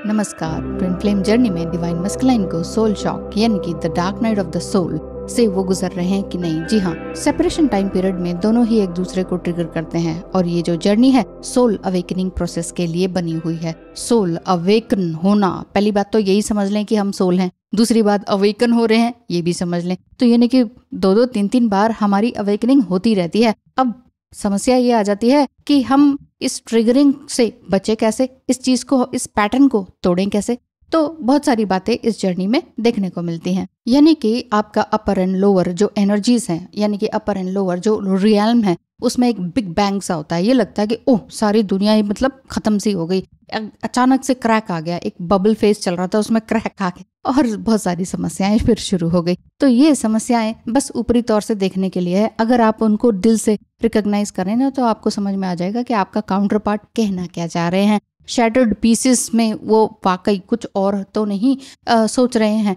नमस्कार। Twin flame journey में divine masculine को सोल शॉक यानी कि the dark night of the soul से वो गुजर रहे हैं कि नहीं। जी हाँ, सेपरेशन टाइम पीरियड में दोनों ही एक दूसरे को ट्रिगर करते हैं और ये जो जर्नी है सोल अवेकनिंग प्रोसेस के लिए बनी हुई है। सोल अवेकन होना, पहली बात तो यही समझ लें कि हम सोल हैं, दूसरी बात अवेकन हो रहे हैं ये भी समझ लें। तो यानी कि 2-3 बार हमारी अवेकनिंग होती रहती है। अब समस्या ये आ जाती है कि हम इस ट्रिगरिंग से बचे कैसे, इस चीज को, इस पैटर्न को तोड़ें कैसे। तो बहुत सारी बातें इस जर्नी में देखने को मिलती हैं। यानी कि आपका अपर एंड लोअर जो एनर्जीज हैं, यानी कि अपर एंड लोअर जो रियल्म है, उसमें एक बिग बैंग सा होता है। ये लगता है कि ओह सारी दुनिया ही मतलब खत्म सी हो गई, अचानक से क्रैक आ गया, एक बबल फेस चल रहा था उसमें क्रैक आ गया और बहुत सारी समस्याएं फिर शुरू हो गई। तो ये समस्याएं बस ऊपरी तौर से देखने के लिए है। अगर आप उनको दिल से रिकॉग्नाइज करें ना तो आपको समझ में आ जाएगा कि आपका काउंटर पार्ट कहना क्या चाह रहे हैं। शैटर्ड पीसेस में वो वाकई कुछ और तो नहीं सोच रहे हैं,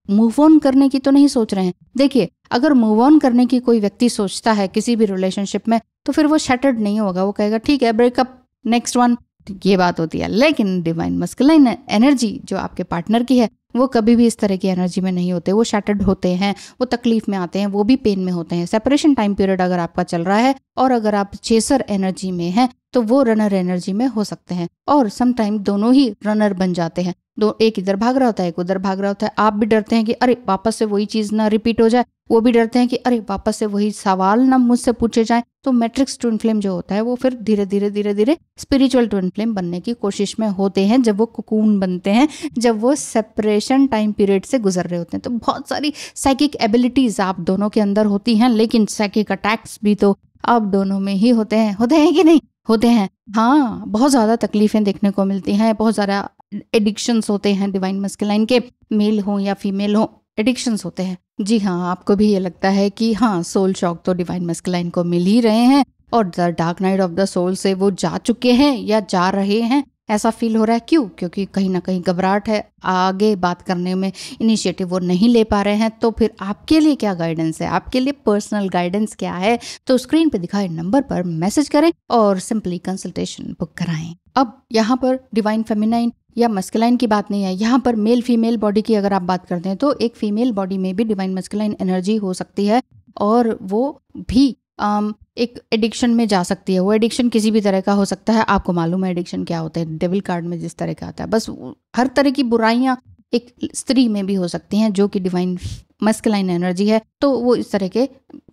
मूव ऑन करने की तो नहीं सोच रहे हैं। देखिए, अगर मूव ऑन करने की कोई व्यक्ति सोचता है किसी भी रिलेशनशिप में तो फिर वो शैटर्ड नहीं होगा, वो कहेगा ठीक है ब्रेकअप, नेक्स्ट वन, ये बात होती है। लेकिन डिवाइन मस्कुलाइन एनर्जी जो आपके पार्टनर की है वो कभी भी इस तरह की एनर्जी में नहीं होते। वो शैटर्ड होते हैं, वो तकलीफ में आते हैं, वो भी पेन में होते हैं। सेपरेशन टाइम पीरियड अगर आपका चल रहा है और अगर आप चेसर एनर्जी में हैं तो वो रनर एनर्जी में हो सकते हैं और समटाइम दोनों ही रनर बन जाते हैं। एक इधर भाग रहा होता है, एक उधर भाग रहा होता है। आप भी डरते हैं कि अरे वापस से वही चीज ना रिपीट हो जाए, वो भी डरते हैं कि अरे वापस से वही सवाल ना मुझसे पूछे जाए। तो मैट्रिक्स ट्विन फ्लेम जो होता है वो फिर धीरे धीरे स्पिरिचुअल ट्विन फ्लेम बनने की कोशिश में होते हैं जब वो कुकून बनते हैं, जब वो सेपरेशन टाइम पीरियड से गुजर रहे होते हैं। तो बहुत सारी साइकिक एबिलिटीज आप दोनों के अंदर होती हैं, लेकिन साइकिक अटैक्स भी तो आप दोनों में ही होते हैं कि नहीं? होते हैं। हाँ, बहुत ज्यादा तकलीफें देखने को मिलती हैं, बहुत ज्यादा एडिक्शंस होते हैं डिवाइन मस्कुलाइन के, मेल हो या फीमेल हो, एडिक्शंस होते हैं। जी हाँ, आपको भी ये लगता है कि हाँ सोल शॉक तो डिवाइन मस्कुलाइन को मिल ही रहे हैं और the dark night of the soul से वो जा चुके हैं या जा रहे हैं, ऐसा फील हो रहा है। क्यों? क्योंकि कहीं ना कहीं घबराहट है, आगे बात करने में इनिशिएटिव वो नहीं ले पा रहे हैं। तो फिर आपके लिए क्या गाइडेंस है, आपके लिए पर्सनल गाइडेंस क्या है? तो स्क्रीन पे दिखाए नंबर पर मैसेज करें और सिंपली कंसल्टेशन बुक कराएं। अब यहाँ पर डिवाइन फेमिनाइन या मस्कुलाइन की बात नहीं है, यहाँ पर मेल फीमेल बॉडी की अगर आप बात करते हैं तो एक फीमेल बॉडी में भी डिवाइन मस्कुलाइन एनर्जी हो सकती है और वो भी एक एडिक्शन में जा सकती है। वो एडिक्शन किसी भी तरह का हो सकता है। आपको मालूम है एडिक्शन क्या होता है? डेविल कार्ड में जिस तरह का आता है, बस हर तरह की बुराइयां एक स्त्री में भी हो सकती हैं जो कि डिवाइन मस्कुलाइन एनर्जी है, तो वो इस तरह के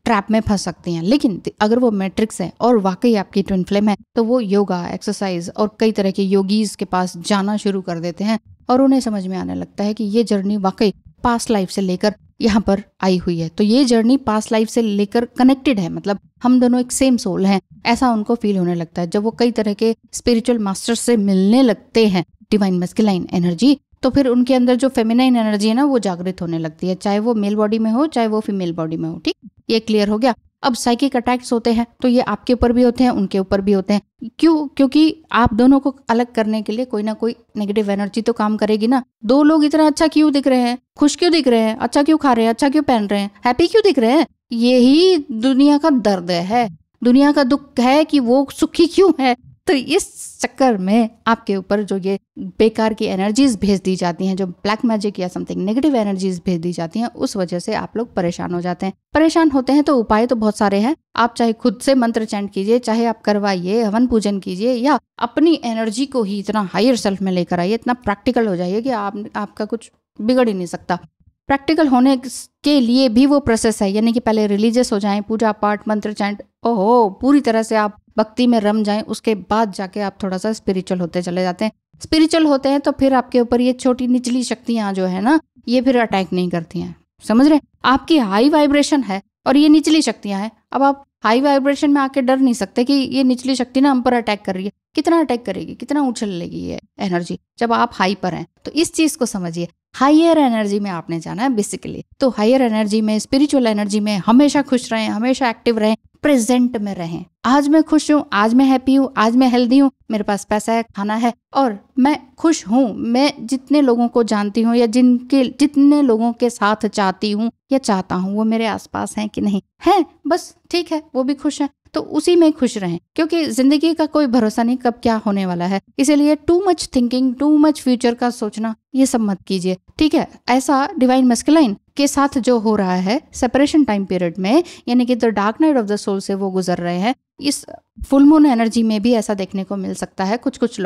ट्रैप में फंस सकती हैं। लेकिन अगर वो मैट्रिक्स है और वाकई आपकी ट्विन फ्लेम है तो वो योगा, एक्सरसाइज और कई तरह के योगीज के पास जाना शुरू कर देते हैं और उन्हें समझ में आने लगता है कि ये जर्नी वाकई पास्ट लाइफ से लेकर यहाँ पर आई हुई है। तो ये जर्नी पास्ट लाइफ से लेकर कनेक्टेड है, मतलब हम दोनों एक सेम सोल हैं, ऐसा उनको फील होने लगता है। जब वो कई तरह के स्पिरिचुअल मास्टर्स से मिलने लगते हैं डिवाइन मस्कुलाइन एनर्जी, तो फिर उनके अंदर जो फेमिनाइन एनर्जी है ना वो जागृत होने लगती है, चाहे वो मेल बॉडी में हो चाहे वो फीमेल बॉडी में हो। ठीक, ये क्लियर हो गया। अब साइकिक अटैक्स होते हैं तो ये आपके ऊपर भी होते हैं, उनके ऊपर भी होते हैं। क्यों? क्योंकि आप दोनों को अलग करने के लिए कोई ना कोई नेगेटिव एनर्जी तो काम करेगी ना। दो लोग इतना अच्छा क्यों दिख रहे हैं, खुश क्यों दिख रहे हैं, अच्छा क्यों खा रहे हैं, अच्छा क्यों पहन रहे हैं, हैप्पी क्यों दिख रहे हैं? यही दुनिया का दर्द है, दुनिया का दुख है कि वो सुखी क्यों है। तो इस चक्कर में आपके ऊपर जो ये बेकार की एनर्जीज भेज दी जाती हैं, जो ब्लैक मैजिक या समथिंग नेगेटिव एनर्जीज भेज दी जाती हैं, उस वजह से आप लोग परेशान हो जाते हैं। परेशान होते हैं तो उपाय तो बहुत सारे हैं। आप चाहे खुद से मंत्र चैंट कीजिए, चाहे आप करवाइए, हवन पूजन कीजिए, या अपनी एनर्जी को ही इतना हायर सेल्फ में लेकर आइए, इतना प्रैक्टिकल हो जाइए कि आपका कुछ बिगड़ ही नहीं सकता। प्रैक्टिकल होने के लिए भी वो प्रोसेस है, यानी कि पहले रिलीजियस हो जाएं, पूजा पाठ मंत्र चैंट, ओहो पूरी तरह से आप भक्ति में रम जाएं, उसके बाद जाके आप थोड़ा सा स्पिरिचुअल होते चले जाते हैं। स्पिरिचुअल होते हैं तो फिर आपके ऊपर ये छोटी निचली शक्तियां जो है ना ये फिर अटैक नहीं करती हैं। समझ रहे? आपकी हाई वाइब्रेशन है और ये निचली शक्तियां हैं। अब आप हाई वाइब्रेशन में आके डर नहीं सकते कि ये निचली शक्ति ना हम पर अटैक कर रही है। कितना अटैक करेगी, कितना उछल लेगी ये एनर्जी जब आप हाई पर हैं। तो इस चीज को समझिए, हायर एनर्जी में आपने जाना है बेसिकली। तो हायर एनर्जी में, स्पिरिचुअल एनर्जी में हमेशा खुश रहें, हमेशा एक्टिव रहें, प्रेजेंट में रहें। आज मैं खुश हूँ, आज मैं हैप्पी हूँ, आज मैं हेल्दी हूँ, मेरे पास पैसा है, खाना है और मैं खुश हूँ। मैं जितने लोगों को जानती हूँ या जितने लोगों के साथ चाहती हूँ या चाहता हूँ वो मेरे आसपास हैं कि नहीं है, बस ठीक है, वो भी खुश हैं। तो उसी में खुश रहें, क्योंकि जिंदगी का कोई भरोसा नहीं कब क्या होने वाला है। इसीलिए too much thinking, too much future का सोचना, ये सब मत कीजिए, ठीक है। ऐसा डिवाइन मस्कुलाइन के साथ जो हो रहा है सेपरेशन टाइम पीरियड में, यानी कि the dark night of the soul से वो गुजर रहे हैं, इस फुल मून एनर्जी में भी ऐसा देखने को मिल सकता है। कुछ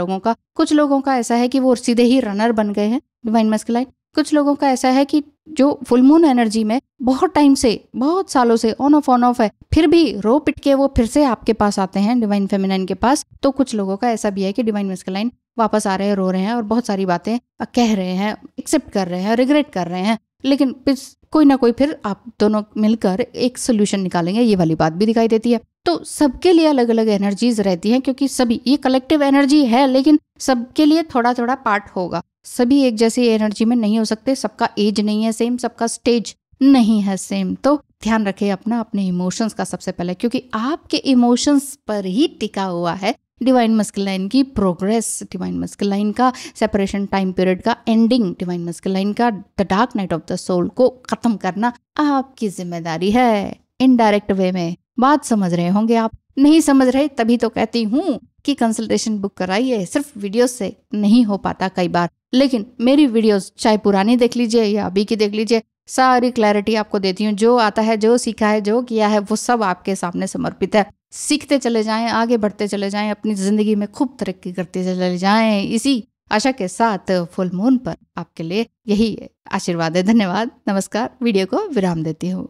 लोगों का ऐसा है कि वो सीधे ही रनर बन गए हैं डिवाइन मस्कुलाइन। कुछ लोगों का ऐसा है कि जो फुल मून एनर्जी में बहुत टाइम से, बहुत सालों से ऑन ऑफ है, फिर भी रो पिट के वो फिर से आपके पास आते हैं डिवाइन फेमिनाइन के पास। तो कुछ लोगों का ऐसा भी है कि डिवाइन मस्कुलाइन वापस आ रहे हैं, रो रहे हैं और बहुत सारी बातें कह रहे हैं, एक्सेप्ट कर रहे हैं, रिग्रेट कर रहे हैं, लेकिन फिर कोई ना कोई फिर आप दोनों मिलकर एक सोल्यूशन निकालेंगे, ये वाली बात भी दिखाई देती है। तो सबके लिए अलग अलग एनर्जीज रहती हैं, क्योंकि सभी ये कलेक्टिव एनर्जी है, लेकिन सबके लिए थोड़ा थोड़ा पार्ट होगा। सभी एक जैसी एनर्जी में नहीं हो सकते, सबका एज नहीं है सेम, सबका स्टेज नहीं है सेम। तो ध्यान रखें अपने इमोशंस का सबसे पहले, क्योंकि आपके इमोशंस पर ही टिका हुआ है डिवाइन मस्कुलाइन की प्रोग्रेस, डिवाइन मस्कुलाइन का सेपरेशन टाइम पीरियड का एंडिंग, डिवाइन मस्कुलाइन का the dark night of the soul को खत्म करना आपकी जिम्मेदारी है। इनडायरेक्ट वे में बात समझ रहे होंगे आप, नहीं समझ रहे तभी तो कहती हूँ कि कंसल्टेशन बुक कराइए। सिर्फ वीडियोस से नहीं हो पाता कई बार, लेकिन मेरी वीडियोस चाहे पुरानी देख लीजिए या अभी की देख लीजिए, सारी क्लैरिटी आपको देती हूँ। जो आता है, जो सीखा है, जो किया है, वो सब आपके सामने समर्पित है। सीखते चले जाएं, आगे बढ़ते चले जाएं, अपनी जिंदगी में खूब तरक्की करते चले जाएं। इसी आशा के साथ फुल मून पर आपके लिए यही आशीर्वाद है। धन्यवाद, नमस्कार। वीडियो को विराम देती हूँ।